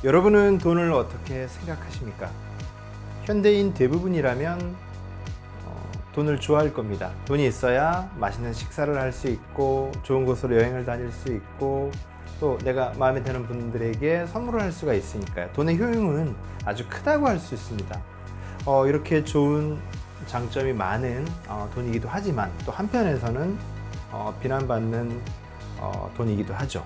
여러분은 돈을 어떻게 생각하십니까? 현대인 대부분이라면 돈을 좋아할 겁니다. 돈이 있어야 맛있는 식사를 할 수 있고 좋은 곳으로 여행을 다닐 수 있고 또 내가 마음에 드는 분들에게 선물을 할 수가 있으니까요. 돈의 효용은 아주 크다고 할 수 있습니다. 이렇게 좋은 장점이 많은 돈이기도 하지만 또 한편에서는 비난받는 돈이기도 하죠.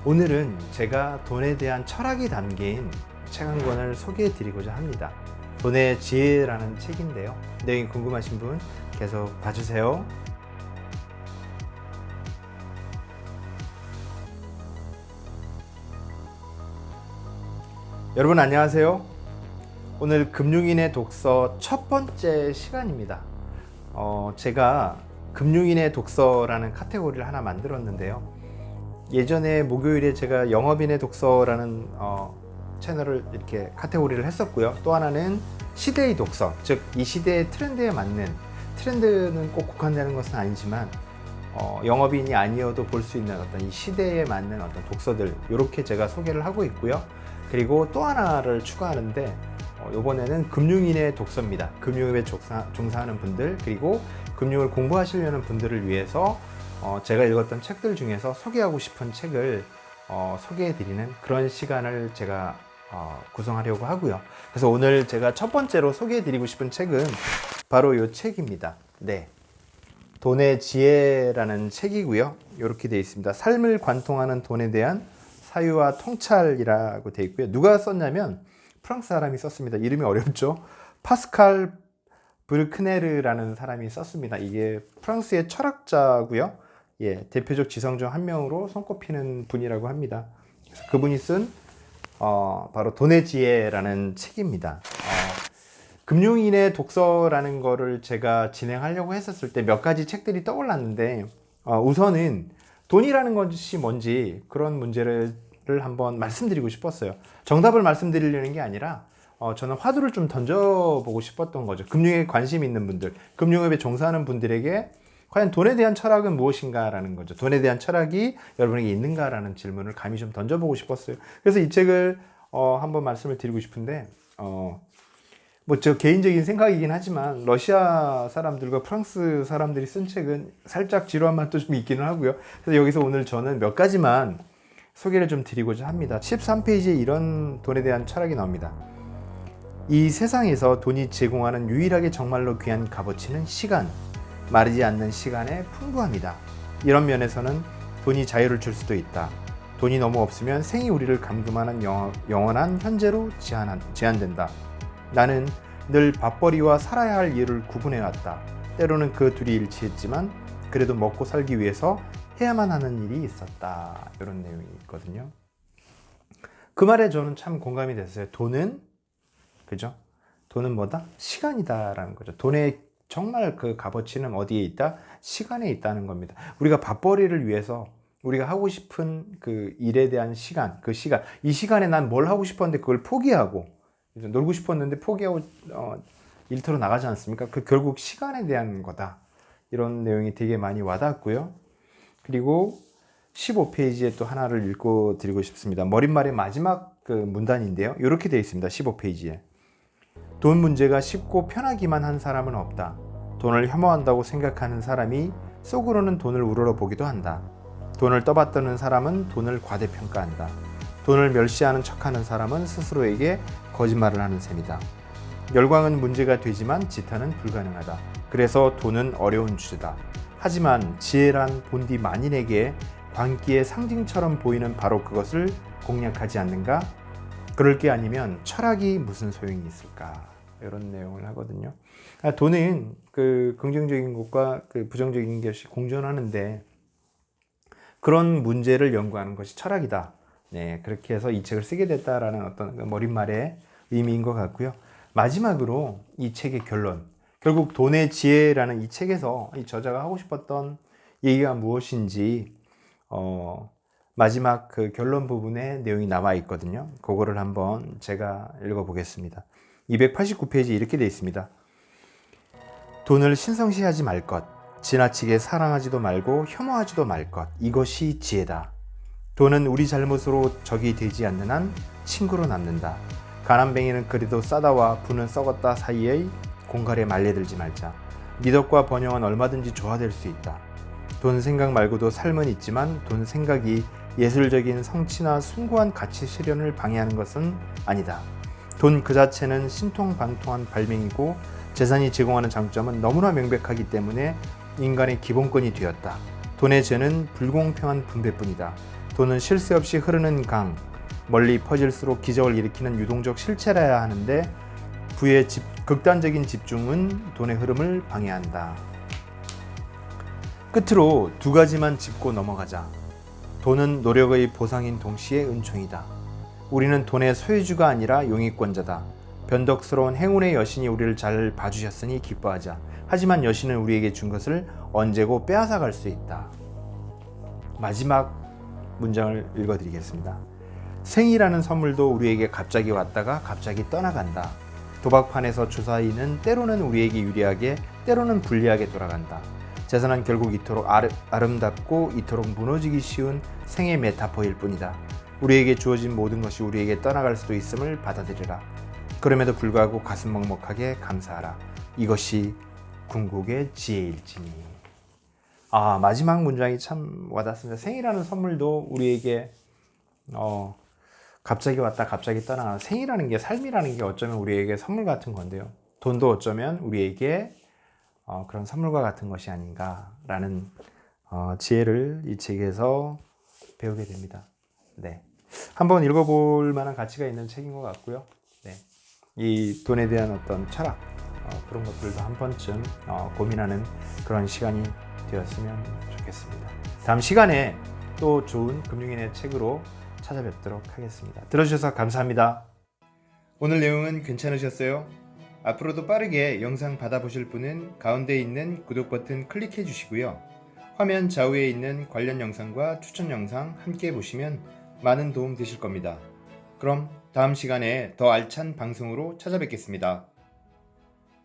오늘은 제가 돈에 대한 철학이 담긴 책 한 권을 소개해 드리고자 합니다. 돈의 지혜라는 책인데요. 내용이 궁금하신 분 계속 봐주세요. 여러분 안녕하세요. 오늘 금융인의 독서 첫 번째 시간입니다. 제가 금융인의 독서라는 카테고리를 하나 만들었는데요. 예전에 목요일에 제가 영업인의 독서라는 채널을 이렇게 카테고리를 했었고요. 또 하나는 시대의 독서, 즉 이 시대의 트렌드에 맞는, 트렌드는 꼭 국한되는 것은 아니지만 영업인이 아니어도 볼 수 있는 어떤 이 시대에 맞는 어떤 독서들, 이렇게 제가 소개를 하고 있고요. 그리고 또 하나를 추가하는데 이번에는 금융인의 독서입니다. 금융업에 종사하는 분들, 그리고 금융을 공부하시려는 분들을 위해서 제가 읽었던 책들 중에서 소개하고 싶은 책을 소개해 드리는 그런 시간을 제가 구성하려고 하고요. 그래서 오늘 제가 첫 번째로 소개해 드리고 싶은 책은 바로 이 책입니다. 네, 돈의 지혜라는 책이고요. 이렇게 되어 있습니다. 삶을 관통하는 돈에 대한 사유와 통찰이라고 되어 있고요. 누가 썼냐면 프랑스 사람이 썼습니다. 이름이 어렵죠. 파스칼 브르크네르라는 사람이 썼습니다. 이게 프랑스의 철학자고요. 예, 대표적 지성 중 한 명으로 손꼽히는 분이라고 합니다. 그래서 그분이 쓴 바로 돈의 지혜라는 책입니다. 금융인의 독서라는 거를 제가 진행하려고 했었을 때 몇 가지 책들이 떠올랐는데 우선은 돈이라는 것이 뭔지 그런 문제를 한번 말씀드리고 싶었어요. 정답을 말씀드리려는 게 아니라 저는 화두를 좀 던져보고 싶었던 거죠. 금융에 관심 있는 분들, 금융업에 종사하는 분들에게 과연 돈에 대한 철학은 무엇인가라는 거죠. 돈에 대한 철학이 여러분에게 있는가라는 질문을 감히 좀 던져보고 싶었어요. 그래서 이 책을 한번 말씀을 드리고 싶은데 뭐 저 개인적인 생각이긴 하지만 러시아 사람들과 프랑스 사람들이 쓴 책은 살짝 지루한 맛도 좀 있기는 하고요. 그래서 여기서 오늘 저는 몇 가지만 소개를 좀 드리고자 합니다. 13페이지에 이런 돈에 대한 철학이 나옵니다. 이 세상에서 돈이 제공하는 유일하게 정말로 귀한 값어치는 시간, 마르지 않는 시간의 풍부함이다. 이런 면에서는 돈이 자유를 줄 수도 있다. 돈이 너무 없으면 생이 우리를 감금하는 영원한 현재로 제한된다. 나는 늘 밥벌이와 살아야 할 일을 구분해왔다. 때로는 그 둘이 일치했지만 그래도 먹고 살기 위해서 해야만 하는 일이 있었다. 이런 내용이 있거든요. 그 말에 저는 참 공감이 됐어요. 돈은, 그죠? 돈은 뭐다? 시간이다라는 거죠. 돈의 정말 그 값어치는 어디에 있다? 시간에 있다는 겁니다. 우리가 밥벌이를 위해서 우리가 하고 싶은 그 일에 대한 시간, 그 시간, 이 시간에 난 뭘 하고 싶었는데 그걸 포기하고 놀고 싶었는데 포기하고 일터로 나가지 않습니까? 그 결국 시간에 대한 거다. 이런 내용이 되게 많이 와닿았고요. 그리고 15페이지에 또 하나를 읽고 드리고 싶습니다. 머릿말의 마지막 그 문단인데요. 이렇게 되어 있습니다. 15페이지에. 돈 문제가 쉽고 편하기만 한 사람은 없다. 돈을 혐오한다고 생각하는 사람이 속으로는 돈을 우러러보기도 한다. 돈을 떠받드는 사람은 돈을 과대평가한다. 돈을 멸시하는 척하는 사람은 스스로에게 거짓말을 하는 셈이다. 열광은 문제가 되지만 지탄은 불가능하다. 그래서 돈은 어려운 주제다. 하지만 지혜란 본디 만인에게 광기의 상징처럼 보이는 바로 그것을 공략하지 않는가? 그럴 게 아니면 철학이 무슨 소용이 있을까? 이런 내용을 하거든요. 돈은 그 긍정적인 것과 그 부정적인 것이 공존하는데 그런 문제를 연구하는 것이 철학이다. 네, 그렇게 해서 이 책을 쓰게 됐다라는 어떤 머릿말의 의미인 것 같고요. 마지막으로 이 책의 결론. 결국 돈의 지혜라는 이 책에서 이 저자가 하고 싶었던 얘기가 무엇인지 마지막 그 결론 부분에 내용이 남아 있거든요. 그거를 한번 제가 읽어보겠습니다. 289페이지 이렇게 되어 있습니다. 돈을 신성시하지 말 것, 지나치게 사랑하지도 말고 혐오하지도 말 것, 이것이 지혜다. 돈은 우리 잘못으로 적이 되지 않는 한 친구로 남는다. 가난뱅이는 그래도 싸다와 부는 썩었다 사이의 공갈에 말려들지 말자. 미덕과 번영은 얼마든지 조화될 수 있다. 돈 생각 말고도 삶은 있지만 돈 생각이 예술적인 성취나 숭고한 가치 실현을 방해하는 것은 아니다. 돈 그 자체는 신통방통한 발명이고 재산이 제공하는 장점은 너무나 명백하기 때문에 인간의 기본권이 되었다. 돈의 죄는 불공평한 분배뿐이다. 돈은 쉴 새 없이 흐르는 강, 멀리 퍼질수록 기적을 일으키는 유동적 실체라야 하는데 부의 극단적인 집중은 돈의 흐름을 방해한다. 끝으로 두 가지만 짚고 넘어가자. 돈은 노력의 보상인 동시에 은총이다. 우리는 돈의 소유주가 아니라 용의권자다. 변덕스러운 행운의 여신이 우리를 잘 봐주셨으니 기뻐하자. 하지만 여신은 우리에게 준 것을 언제고 빼앗아갈 수 있다. 마지막 문장을 읽어드리겠습니다. 생이라는 선물도 우리에게 갑자기 왔다가 갑자기 떠나간다. 도박판에서 주사위는 때로는 우리에게 유리하게 때로는 불리하게 돌아간다. 재산은 결국 이토록 아름답고 이토록 무너지기 쉬운 생의 메타포일 뿐이다. 우리에게 주어진 모든 것이 우리에게 떠나갈 수도 있음을 받아들여라. 그럼에도 불구하고 가슴 먹먹하게 감사하라. 이것이 궁극의 지혜일지니. 마지막 문장이 참 와닿습니다. 생이라는 선물도 우리에게 갑자기 왔다 갑자기 떠나가는, 생이라는 게, 삶이라는 게 어쩌면 우리에게 선물 같은 건데요. 돈도 어쩌면 우리에게 그런 선물과 같은 것이 아닌가라는 지혜를 이 책에서 배우게 됩니다. 네, 한번 읽어볼 만한 가치가 있는 책인 것 같고요. 네, 이 돈에 대한 어떤 철학, 그런 것들도 한 번쯤 고민하는 그런 시간이 되었으면 좋겠습니다. 다음 시간에 또 좋은 금융인의 책으로 찾아뵙도록 하겠습니다. 들어주셔서 감사합니다. 오늘 내용은 괜찮으셨어요? 앞으로도 빠르게 영상 받아보실 분은 가운데 있는 구독 버튼 클릭해 주시고요. 화면 좌우에 있는 관련 영상과 추천 영상 함께 보시면 많은 도움 되실 겁니다. 그럼 다음 시간에 더 알찬 방송으로 찾아뵙겠습니다.